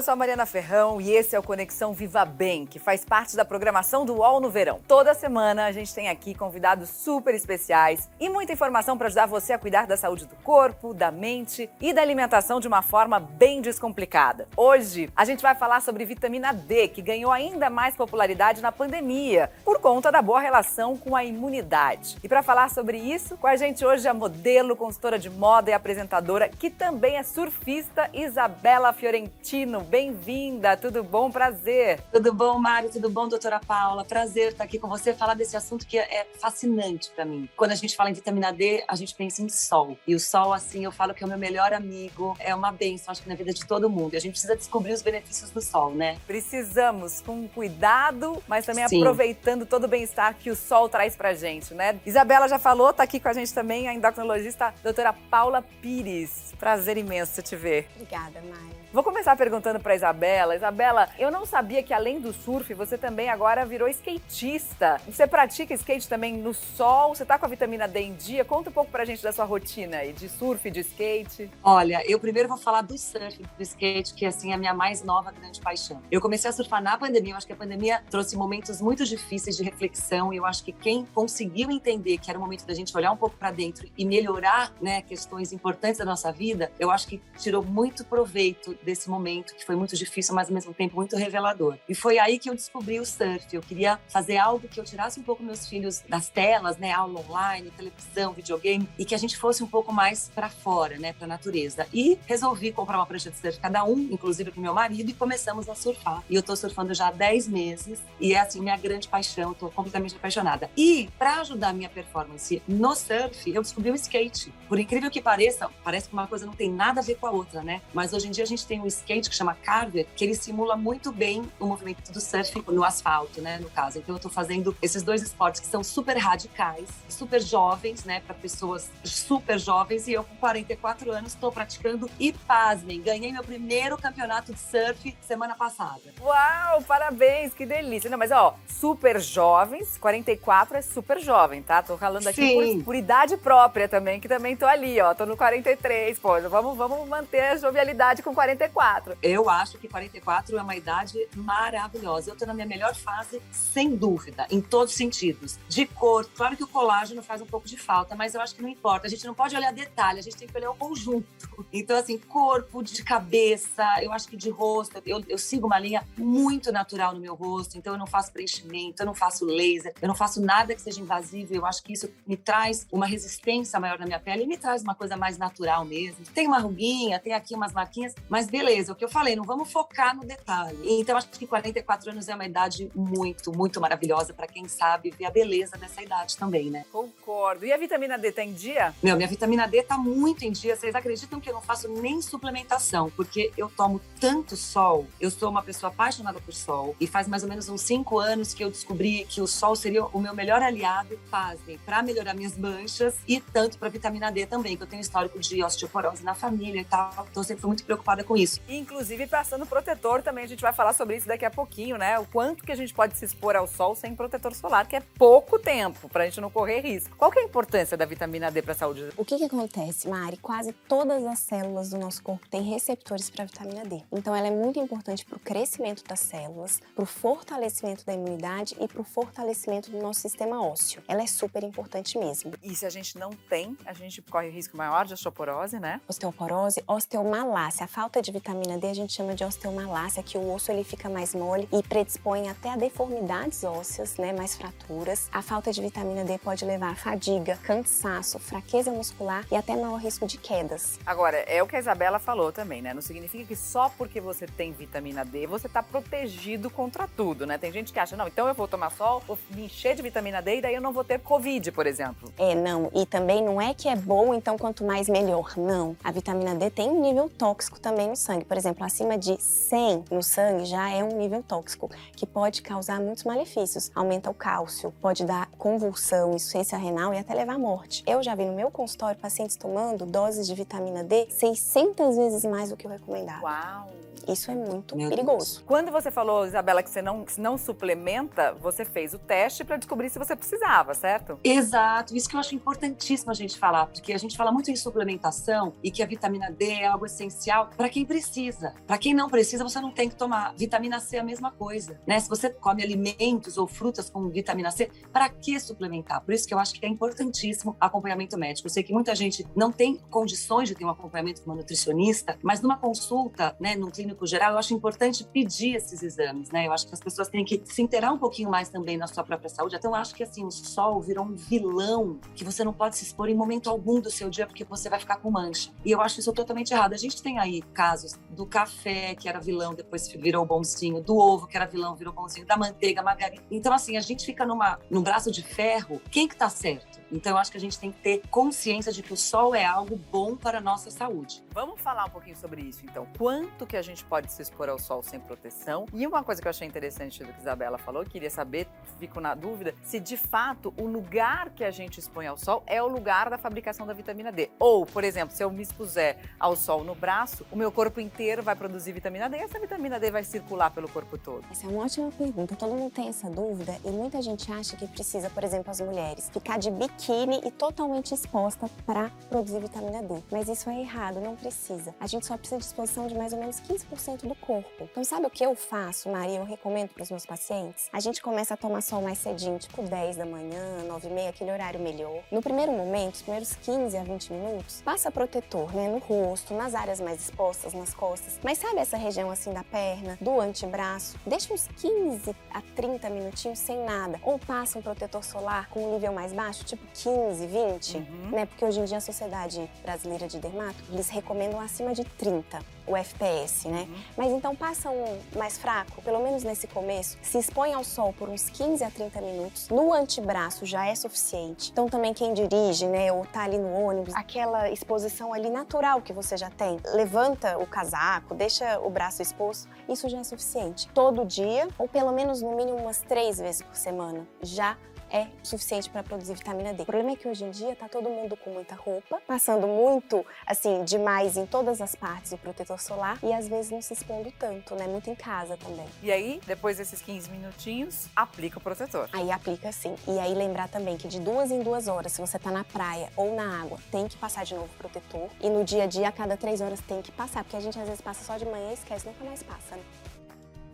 sou a Mariana Ferrão e esse é o Conexão Viva Bem, que faz parte da programação do UOL no verão. Toda semana a gente tem aqui convidados super especiais e muita informação para ajudar você a cuidar da saúde do corpo, da mente e da alimentação de uma forma bem descomplicada. Hoje a gente vai falar sobre vitamina D, que ganhou ainda mais popularidade na pandemia, por conta da boa relação com a imunidade. E para falar sobre isso, com a gente hoje a modelo, consultora de moda e apresentadora, que também é surfista, Isabela Fiorentino. Bem-vinda, tudo bom? Prazer. Tudo bom, Mário? Tudo bom, doutora Paula? Prazer estar aqui com você, falar desse assunto que é fascinante para mim. Quando a gente fala em vitamina D, a gente pensa em sol. E o sol, assim, eu falo que é o meu melhor amigo, é uma bênção, acho que na vida de todo mundo. E a gente precisa descobrir os benefícios do sol, né? Precisamos, com cuidado, mas também aproveitando todo o bem-estar que o sol traz pra gente, né? Isabela já falou, tá aqui com a gente também, a endocrinologista doutora Paula Pires. Prazer imenso te ver. Obrigada, Mário. Vou começar perguntando para Isabela. Isabela, eu não sabia que além do surf, você também agora virou skatista. Você pratica skate também no sol? Você tá com a vitamina D em dia? Conta um pouco pra gente da sua rotina aí, de surf, de skate. Olha, eu primeiro vou falar do surf, do skate, que assim é a minha mais nova grande paixão. Eu comecei a surfar na pandemia, eu acho que a pandemia trouxe momentos muito difíceis de reflexão e eu acho que quem conseguiu entender que era o momento da gente olhar um pouco para dentro e melhorar, né, questões importantes da nossa vida, eu acho que tirou muito proveito desse momento, que foi muito difícil, mas ao mesmo tempo muito revelador. E foi aí que eu descobri o surf. Eu queria fazer algo que eu tirasse um pouco meus filhos das telas, né, aula online, televisão, videogame, e que a gente fosse um pouco mais para fora, né, para a natureza. E resolvi comprar uma prancha de surf cada um, inclusive com meu marido, e começamos a surfar. E eu tô surfando já há 10 meses, e é assim minha grande paixão, tô completamente apaixonada. E para ajudar a minha performance no surf, eu descobri o skate. Por incrível que pareça, parece que uma coisa não tem nada a ver com a outra, né? Mas hoje em dia a gente tem um skate que chama Carver, que ele simula muito bem o movimento do surf no asfalto, né, no caso. Então eu tô fazendo esses dois esportes que são super radicais, super jovens, né, para pessoas super jovens, e eu com 44 anos tô praticando e pasmem, ganhei meu primeiro campeonato de surf semana passada. Uau, parabéns, que delícia. Não, mas ó, super jovens, 44 é super jovem, tá? Tô falando aqui por idade própria também, que também tô ali, ó, tô no 43, pô, vamos manter a jovialidade com 44. Eu acho que 44 é uma idade maravilhosa. Eu tô na minha melhor fase, sem dúvida, em todos os sentidos. De cor, claro que o colágeno faz um pouco de falta, mas eu acho que não importa. A gente não pode olhar detalhe, a gente tem que olhar o conjunto. Então, assim, corpo, de cabeça, eu acho que de rosto, eu sigo uma linha muito natural no meu rosto, então eu não faço preenchimento, eu não faço laser, eu não faço nada que seja invasivo. Eu acho que isso me traz uma resistência maior na minha pele e me traz uma coisa mais natural mesmo. Tem uma ruguinha, tem aqui umas marquinhas, mas beleza, o que eu falei, não vamos focar no detalhe. Então, acho que 44 anos é uma idade muito, muito maravilhosa para quem sabe ver a beleza dessa idade também, né? Concordo. E a vitamina D tá em dia? Minha vitamina D tá muito em dia. Vocês acreditam que eu não faço nem suplementação, porque eu tomo tanto sol. Eu sou uma pessoa apaixonada por sol e faz mais ou menos uns 5 anos que eu descobri que o sol seria o meu melhor aliado, pasmem, para melhorar minhas manchas e tanto para vitamina D também, que eu tenho histórico de osteoporose na família e tal. Então, eu sempre fui muito preocupada com isso. Inclusive, passando protetor também, a gente vai falar sobre isso daqui a pouquinho, né? O quanto que a gente pode se expor ao sol sem protetor solar, que é pouco tempo, pra gente não correr risco. Qual que é a importância da vitamina D pra saúde? O que acontece, Mari? Quase todas as células do nosso corpo têm receptores para vitamina D. Então, ela é muito importante para o crescimento das células, para o fortalecimento da imunidade e para o fortalecimento do nosso sistema ósseo. Ela é super importante mesmo. E se a gente não tem, a gente corre risco maior de osteoporose, né? Osteoporose, osteomalácia. A falta de vitamina D a gente chama de osteomalácia, que o osso ele fica mais mole e predispõe até a deformidades ósseas, né, mais fraturas. A falta de vitamina D pode levar a fadiga, cansaço, fraqueza muscular e até maior risco de quedas. Agora, é o que a Isabela falou também, né? Não significa que só porque você tem vitamina D, você tá protegido contra tudo, né? Tem gente que acha, não, então eu vou tomar sol, vou me encher de vitamina D e daí eu não vou ter Covid, por exemplo. Não. E também não é que é bom, então quanto mais melhor. Não. A vitamina D tem um nível tóxico também no sangue. Por exemplo, acima de 100 no sangue já é um nível tóxico, que pode causar muitos malefícios. Aumenta o cálcio, pode dar convulsão, insuficiência renal e até levar à morte. Eu já vi no meu consultório pacientes tomando doses de vitamina D 600 vezes mais do que o recomendado. Uau! Isso é muito Meu perigoso. Deus. Quando você falou, Isabela, que você não suplementa, você fez o teste para descobrir se você precisava, certo? Exato, isso que eu acho importantíssimo a gente falar, porque a gente fala muito em suplementação e que a vitamina D é algo essencial para quem precisa. Para quem não precisa, você não tem que tomar. Vitamina C é a mesma coisa, né? Se você come alimentos ou frutas com vitamina C, para que suplementar? Por isso que eu acho que é importantíssimo acompanhamento médico. Eu sei que muita gente não tem condições de ter um acompanhamento com uma nutricionista, mas numa consulta, né, num clínico geral, eu acho importante pedir esses exames, né? Eu acho que as pessoas têm que se inteirar um pouquinho mais também na sua própria saúde. Então, eu acho que, assim, o sol virou um vilão que você não pode se expor em momento algum do seu dia porque você vai ficar com mancha. E eu acho isso totalmente errado. A gente tem aí casos do café, que era vilão, depois virou bonzinho, do ovo, que era vilão, virou bonzinho, da manteiga, margarina. Então, assim, a gente fica num braço de ferro. Quem que tá certo? Então, eu acho que a gente tem que ter consciência de que o sol é algo bom para a nossa saúde. Vamos falar um pouquinho sobre isso, então. Quanto que a gente pode se expor ao sol sem proteção? E uma coisa que eu achei interessante do que a Isabela falou, queria saber, fico na dúvida, se de fato o lugar que a gente expõe ao sol é o lugar da fabricação da vitamina D. Ou, por exemplo, se eu me expuser ao sol no braço, o meu corpo inteiro vai produzir vitamina D e essa vitamina D vai circular pelo corpo todo. Essa é uma ótima pergunta. Todo mundo tem essa dúvida e muita gente acha que precisa, por exemplo, as mulheres, ficar de biquíni e totalmente exposta para produzir vitamina D. Mas isso é errado, não precisa. A gente só precisa de exposição de mais ou menos 15% do corpo. Então, sabe o que eu faço, Maria? Eu recomendo para os meus pacientes. A gente começa a tomar sol mais cedinho, tipo 10 da manhã, 9h30, aquele horário melhor. No primeiro momento, os primeiros 15 a 20 minutos, passa protetor, né? No rosto, nas áreas mais expostas, nas costas. Mas sabe essa região assim da perna, do antebraço? Deixa uns 15 a 30 minutinhos sem nada. Ou passa um protetor solar com um nível mais baixo, tipo 15, 20, né? Porque hoje em dia a Sociedade Brasileira de Dermato, eles recomendam acima de 30, o FPS, né? Mas então passa um mais fraco, pelo menos nesse começo, se expõe ao sol por uns 15 a 30 minutos, no antebraço já é suficiente. Então também quem dirige, né, ou tá ali no ônibus, aquela exposição ali natural que você já tem, levanta o casaco, deixa o braço exposto, isso já é suficiente. Todo dia, ou pelo menos no mínimo umas 3 vezes por semana, já é suficiente para produzir vitamina D. O problema é que hoje em dia tá todo mundo com muita roupa, passando muito, assim, demais em todas as partes do protetor solar e às vezes não se expondo tanto, né? Muito em casa também. E aí, depois desses 15 minutinhos, aplica o protetor. Aí aplica sim. E aí lembrar também que de 2 em 2 horas, se você tá na praia ou na água, tem que passar de novo o protetor. E no dia a dia, a cada 3 horas tem que passar, porque a gente às vezes passa só de manhã e esquece, nunca mais passa, né?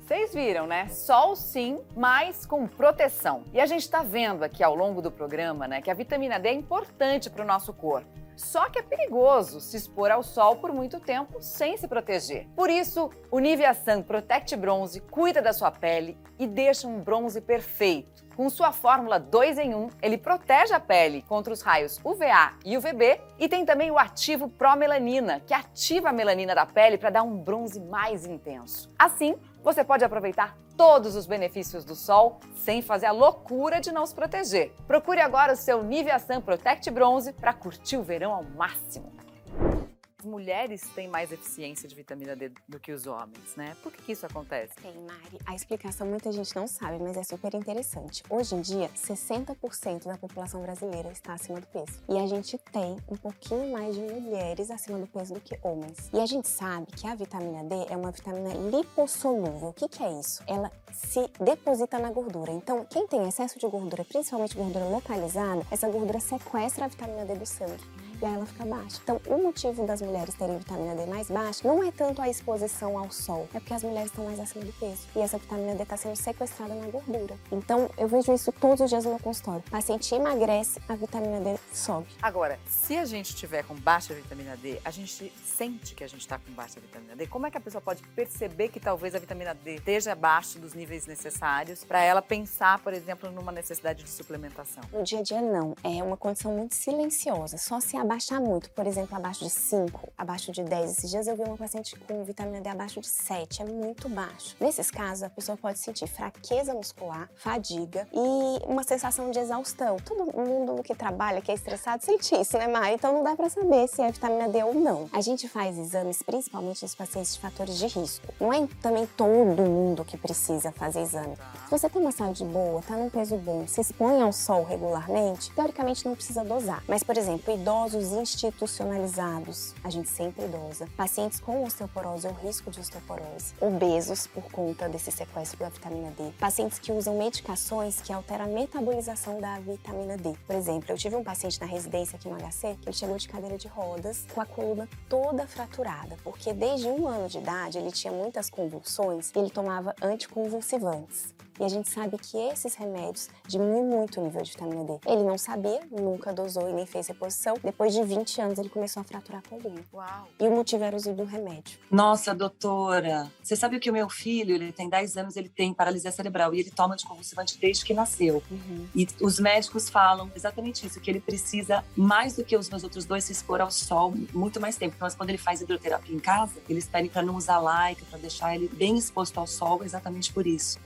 Vocês viram, né? Sol sim, mas com proteção. E a gente tá vendo aqui ao longo do programa, né, que a vitamina D é importante para o nosso corpo. Só que é perigoso se expor ao sol por muito tempo sem se proteger. Por isso, o Nivea Sun Protect Bronze cuida da sua pele e deixa um bronze perfeito. Com sua fórmula 2 em 1, ele protege a pele contra os raios UVA e UVB e tem também o ativo Pró-Melanina, que ativa a melanina da pele para dar um bronze mais intenso. Assim, você pode aproveitar todos os benefícios do sol sem fazer a loucura de não se proteger. Procure agora o seu Nivea Sun Protect Bronze para curtir o verão ao máximo. As mulheres têm mais eficiência de vitamina D do que os homens, né? Por que isso acontece? Tem, Mari. A explicação muita gente não sabe, mas é super interessante. Hoje em dia, 60% da população brasileira está acima do peso. E a gente tem um pouquinho mais de mulheres acima do peso do que homens. E a gente sabe que a vitamina D é uma vitamina lipossolúvel. O que é isso? Ela se deposita na gordura. Então, quem tem excesso de gordura, principalmente gordura localizada, essa gordura sequestra a vitamina D do sangue. E aí ela fica baixa. Então, o motivo das mulheres terem vitamina D mais baixa não é tanto a exposição ao sol, é porque as mulheres estão mais acima do peso. E essa vitamina D está sendo sequestrada na gordura. Então, eu vejo isso todos os dias no meu consultório. O paciente emagrece, a vitamina D sobe. Agora, se a gente estiver com baixa vitamina D, a gente sente que a gente está com baixa vitamina D. Como é que a pessoa pode perceber que talvez a vitamina D esteja abaixo dos níveis necessários para ela pensar, por exemplo, numa necessidade de suplementação? No dia a dia, não. É uma condição muito silenciosa. Só se abaixar muito, por exemplo, abaixo de 5, abaixo de 10. Esses dias eu vi uma paciente com vitamina D abaixo de 7, é muito baixo. Nesses casos, a pessoa pode sentir fraqueza muscular, fadiga e uma sensação de exaustão. Todo mundo que trabalha, que é estressado, sente isso, né, Mari? Então não dá pra saber se é vitamina D ou não. A gente faz exames, principalmente nos pacientes de fatores de risco. Não é também todo mundo que precisa fazer exame. Se você tem uma saúde boa, tá num peso bom, se expõe ao sol regularmente, teoricamente não precisa dosar. Mas, por exemplo, idosos idosos institucionalizados, a gente sempre dosa. Pacientes com osteoporose ou risco de osteoporose, obesos por conta desse sequestro da vitamina D. Pacientes que usam medicações que alteram a metabolização da vitamina D. Por exemplo, eu tive um paciente na residência aqui no HC, que ele chegou de cadeira de rodas com a coluna toda fraturada, porque desde 1 ano de idade ele tinha muitas convulsões e ele tomava anticonvulsivantes. E a gente sabe que esses remédios diminuem muito o nível de vitamina D. Ele não sabia, nunca dosou e nem fez reposição. Depois de 20 anos, ele começou a fraturar a coluna. Uau! E o motivo era o uso do remédio. Nossa, doutora, você sabe que o meu filho, ele tem 10 anos, ele tem paralisia cerebral e ele toma anticonvulsivante desde que nasceu. E os médicos falam exatamente isso, que ele precisa, mais do que os meus outros dois, se expor ao sol muito mais tempo. Mas quando ele faz hidroterapia em casa, eles pedem para não usar Lycra, para deixar ele bem exposto ao sol, exatamente por isso.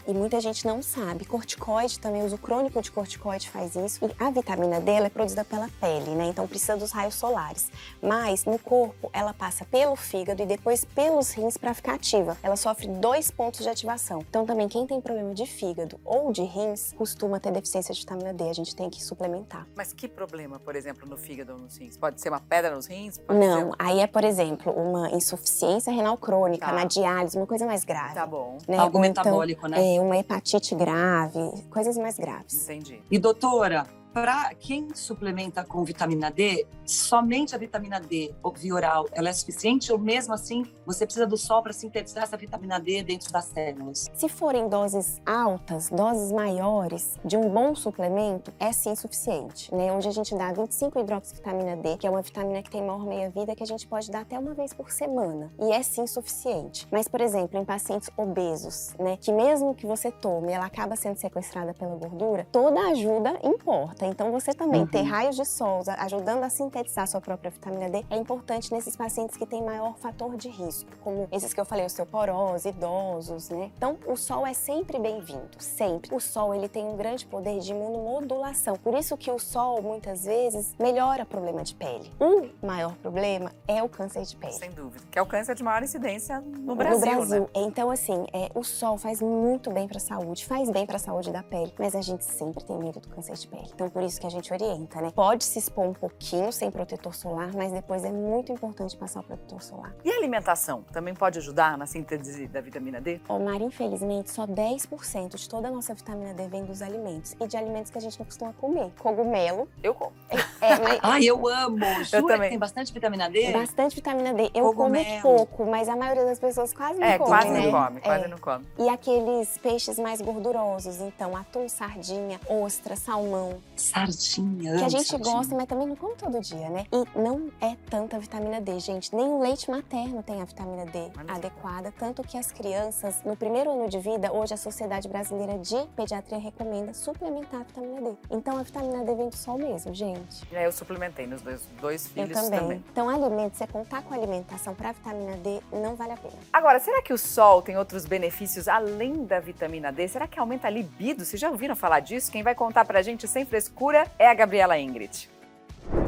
E muita gente não sabe. Corticoide também, o uso crônico de corticoide faz isso. E a vitamina D, ela é produzida pela pele, né? Então precisa dos raios solares. Mas no corpo, ela passa pelo fígado e depois pelos rins para ficar ativa. Ela sofre 2 pontos de ativação. Então também quem tem problema de fígado ou de rins costuma ter deficiência de vitamina D. A gente tem que suplementar. Mas que problema, por exemplo, no fígado ou nos rins? Pode ser uma pedra nos rins? Não, aí é, por exemplo, uma insuficiência renal crônica, na diálise, uma coisa mais grave. Tá bom. Né? Algo Ou metabólico, então, né? Uma hepatite grave, coisas mais graves. Entendi. E doutora, para quem suplementa com vitamina D, somente a vitamina D via oral, ela é suficiente ou mesmo assim você precisa do sol para sintetizar essa vitamina D dentro das células? Se forem doses altas, doses maiores de um bom suplemento, é sim suficiente, né? Onde a gente dá 25-hidroxivitamina D, que é uma vitamina que tem maior meia-vida, que a gente pode dar até uma vez por semana. E é sim suficiente. Mas, por exemplo, em pacientes obesos, né? Que mesmo que você tome, ela acaba sendo sequestrada pela gordura, toda ajuda importa. Então, você também ter raios de sol ajudando a sintetizar a sua própria vitamina D é importante nesses pacientes que têm maior fator de risco, como esses que eu falei, osteoporose, idosos, né? Então, o sol é sempre bem-vindo, sempre. O sol, ele tem um grande poder de imunomodulação. Por isso que o sol, muitas vezes, melhora o problema de pele. O maior problema é o câncer de pele. Sem dúvida. Que é o câncer de maior incidência no Brasil, né? Então, assim, o sol faz muito bem para a saúde, faz bem para a saúde da pele, mas a gente sempre tem medo do câncer de pele. Então, por isso que a gente orienta, né? Pode se expor um pouquinho sem protetor solar, mas depois é muito importante passar o protetor solar. E a alimentação também pode ajudar na síntese da vitamina D? Ô, Mari, infelizmente, só 10% de toda a nossa vitamina D vem dos alimentos. E de alimentos que a gente não costuma comer. Cogumelo. Eu como. Mas... Ai, eu amo! Jura também. que tem bastante vitamina D? Bastante vitamina D. Eu Cogumelo. como pouco, mas a maioria das pessoas quase não come, quase né? não come, quase não come. E aqueles peixes mais gordurosos, então, atum, sardinha, ostra, salmão. Sardinha. Que a gente sardinha. gosta, mas também não come todo dia, né? E não é tanta vitamina D, gente. Nem o leite materno tem a vitamina D adequada, tanto que as crianças, no primeiro ano de vida, hoje a Sociedade Brasileira de Pediatria recomenda suplementar a vitamina D. Então a vitamina D vem do sol mesmo, gente. E aí eu suplementei nos dois filhos Eu também. Então alimento, você contar com alimentação para vitamina D, não vale a pena. Agora, será que o sol tem outros benefícios além da vitamina D? Será que aumenta a libido? Vocês já ouviram falar disso? Quem vai contar pra gente sem frescura é a Gabriela Ingrid.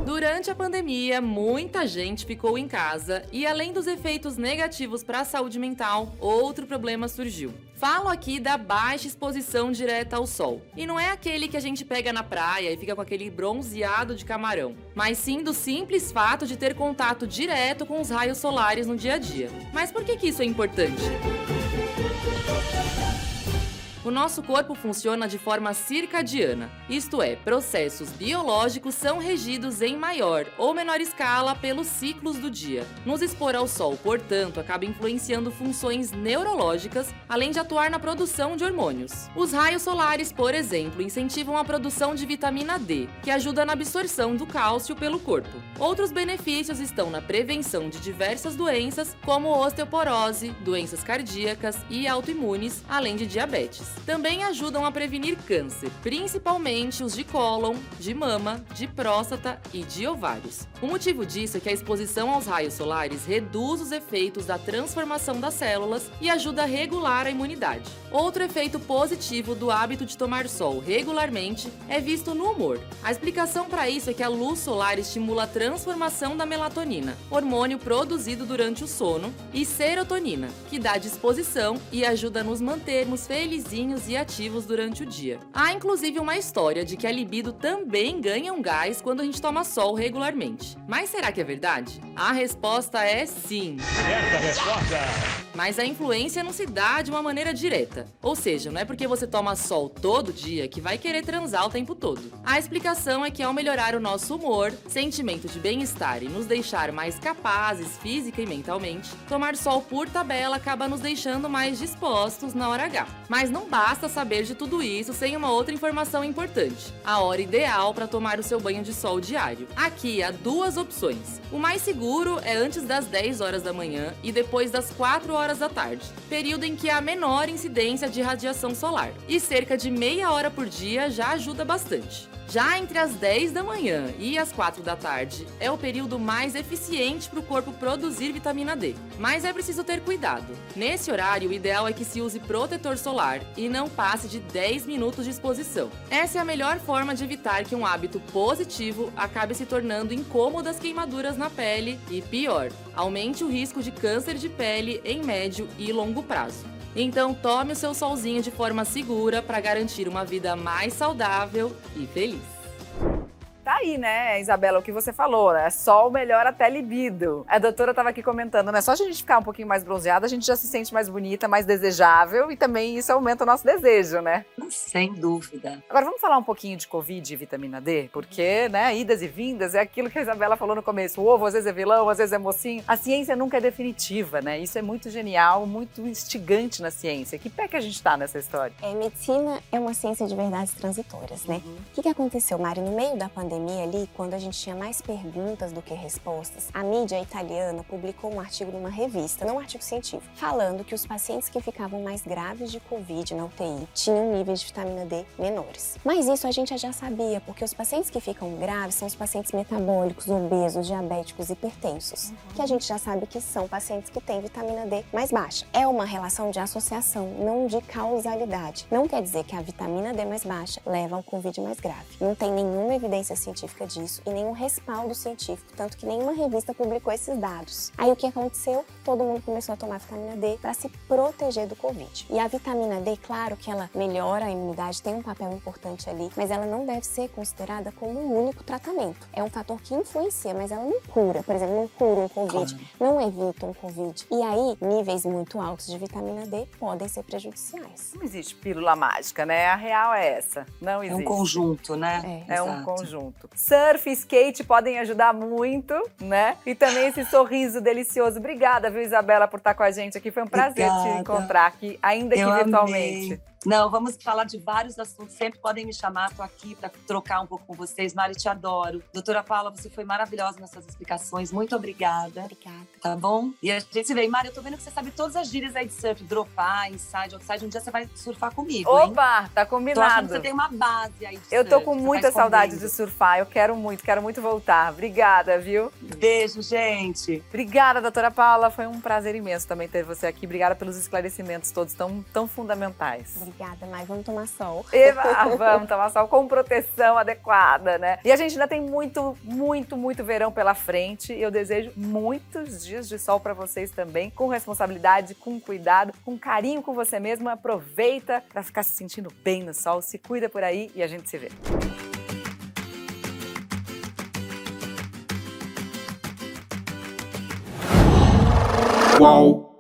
Durante a pandemia, muita gente ficou em casa e, além dos efeitos negativos para a saúde mental, outro problema surgiu. Falo aqui da baixa exposição direta ao sol. E não é aquele que a gente pega na praia e fica com aquele bronzeado de camarão, mas sim do simples fato de ter contato direto com os raios solares no dia a dia. Mas por que isso é importante? O nosso corpo funciona de forma circadiana, isto é, processos biológicos são regidos em maior ou menor escala pelos ciclos do dia. Nos expor ao sol, portanto, acaba influenciando funções neurológicas, além de atuar na produção de hormônios. Os raios solares, por exemplo, incentivam a produção de vitamina D, que ajuda na absorção do cálcio pelo corpo. Outros benefícios estão na prevenção de diversas doenças, como osteoporose, doenças cardíacas e autoimunes, além de diabetes. Também ajudam a prevenir câncer, principalmente os de cólon, de mama, de próstata e de ovários. O motivo disso é que a exposição aos raios solares reduz os efeitos da transformação das células e ajuda a regular a imunidade. Outro efeito positivo do hábito de tomar sol regularmente é visto no humor. A explicação para isso é que a luz solar estimula a transformação da melatonina, hormônio produzido durante o sono, e serotonina, que dá disposição e ajuda a nos mantermos felizinhos fresquinhos e ativos durante o dia. Há inclusive uma história de que a libido também ganha um gás quando a gente toma sol regularmente. Mas será que é verdade? A resposta é sim. Certa resposta! Mas a influência não se dá de uma maneira direta. Ou seja, não é porque você toma sol todo dia que vai querer transar o tempo todo. A explicação é que ao melhorar o nosso humor, sentimento de bem-estar e nos deixar mais capazes física e mentalmente, tomar sol por tabela acaba nos deixando mais dispostos na hora H. Mas não basta saber de tudo isso sem uma outra informação importante: a hora ideal para tomar o seu banho de sol diário. Aqui há duas opções. O mais seguro é antes das 10 horas da manhã e depois das 4 horas da tarde, período em que há menor incidência de radiação solar. E cerca de meia hora por dia já ajuda bastante. Já entre as 10 da manhã e as 4 da tarde é o período mais eficiente para o corpo produzir vitamina D. Mas é preciso ter cuidado. Nesse horário, o ideal é que se use protetor solar e não passe de 10 minutos de exposição. Essa é a melhor forma de evitar que um hábito positivo acabe se tornando incômodas queimaduras na pele e, pior, aumente o risco de câncer de pele em médio e longo prazo. Então tome o seu solzinho de forma segura para garantir uma vida mais saudável e feliz. Tá aí, né, Isabela, o que você falou, né? Sol melhora até libido. A doutora estava aqui comentando, né? Só de a gente ficar um pouquinho mais bronzeada, a gente já se sente mais bonita, mais desejável e também isso aumenta o nosso desejo, né? Sem dúvida. Agora vamos falar um pouquinho de Covid e vitamina D, porque, né, idas e vindas é aquilo que a Isabela falou no começo. O ovo às vezes é vilão, às vezes é mocinho. A ciência nunca é definitiva, né? Isso é muito genial, muito instigante na ciência. Que pé que a gente tá nessa história? Medicina é uma ciência de verdades transitórias, né? O que aconteceu, Mari? No meio da pandemia ali, quando a gente tinha mais perguntas do que respostas, a mídia italiana publicou um artigo numa revista, não um artigo científico, falando que os pacientes que ficavam mais graves de Covid na UTI tinham níveis de vitamina D menores. Mas isso a gente já sabia, porque os pacientes que ficam graves são os pacientes metabólicos, obesos, diabéticos, hipertensos, que a gente já sabe que são pacientes que têm vitamina D mais baixa. É uma relação de associação, não de causalidade. Não quer dizer que a vitamina D mais baixa leva ao Covid mais grave. Não tem nenhuma evidência científica disso e nenhum respaldo científico, tanto que nenhuma revista publicou esses dados. Aí o que aconteceu? Todo mundo começou a tomar vitamina D para se proteger do Covid. E a vitamina D, claro que ela melhora a imunidade, tem um papel importante ali, mas ela não deve ser considerada como um único tratamento. É um fator que influencia, mas ela não cura. Por exemplo, não cura um Covid, não evita um Covid. E aí, níveis muito altos de vitamina D podem ser prejudiciais. Não existe pílula mágica, né? A real é essa. Não existe. É um conjunto, né? É um conjunto. Surf e skate podem ajudar muito, né? E também esse sorriso delicioso. Obrigada, viu, Isabela, por estar com a gente aqui. Foi um prazer te encontrar aqui, ainda que virtualmente. Amei. Não, vamos falar de vários assuntos. Sempre podem me chamar, tô aqui para trocar um pouco com vocês. Mari, te adoro. Doutora Paula, você foi maravilhosa nas suas explicações. Muito obrigada. Obrigada. Tá bom? E a gente se vê. Mari, eu tô vendo que você sabe todas as gírias aí de surf. Dropar, inside, outside. Um dia você vai surfar comigo, hein? Opa, tá combinado. Tô achando que você tem uma base aí de surf. Eu tô com muita saudade de surfar. Eu quero muito voltar. Obrigada, viu? Beijo, gente. Obrigada, doutora Paula. Foi um prazer imenso também ter você aqui. Obrigada pelos esclarecimentos todos tão fundamentais. Obrigada, mas vamos tomar sol. Vamos tomar sol com proteção adequada, né? E a gente ainda tem muito verão pela frente. Eu desejo muitos dias de sol para vocês também, com responsabilidade, com cuidado, com carinho com você mesmo. Aproveita para ficar se sentindo bem no sol. Se cuida por aí e a gente se vê. Qual?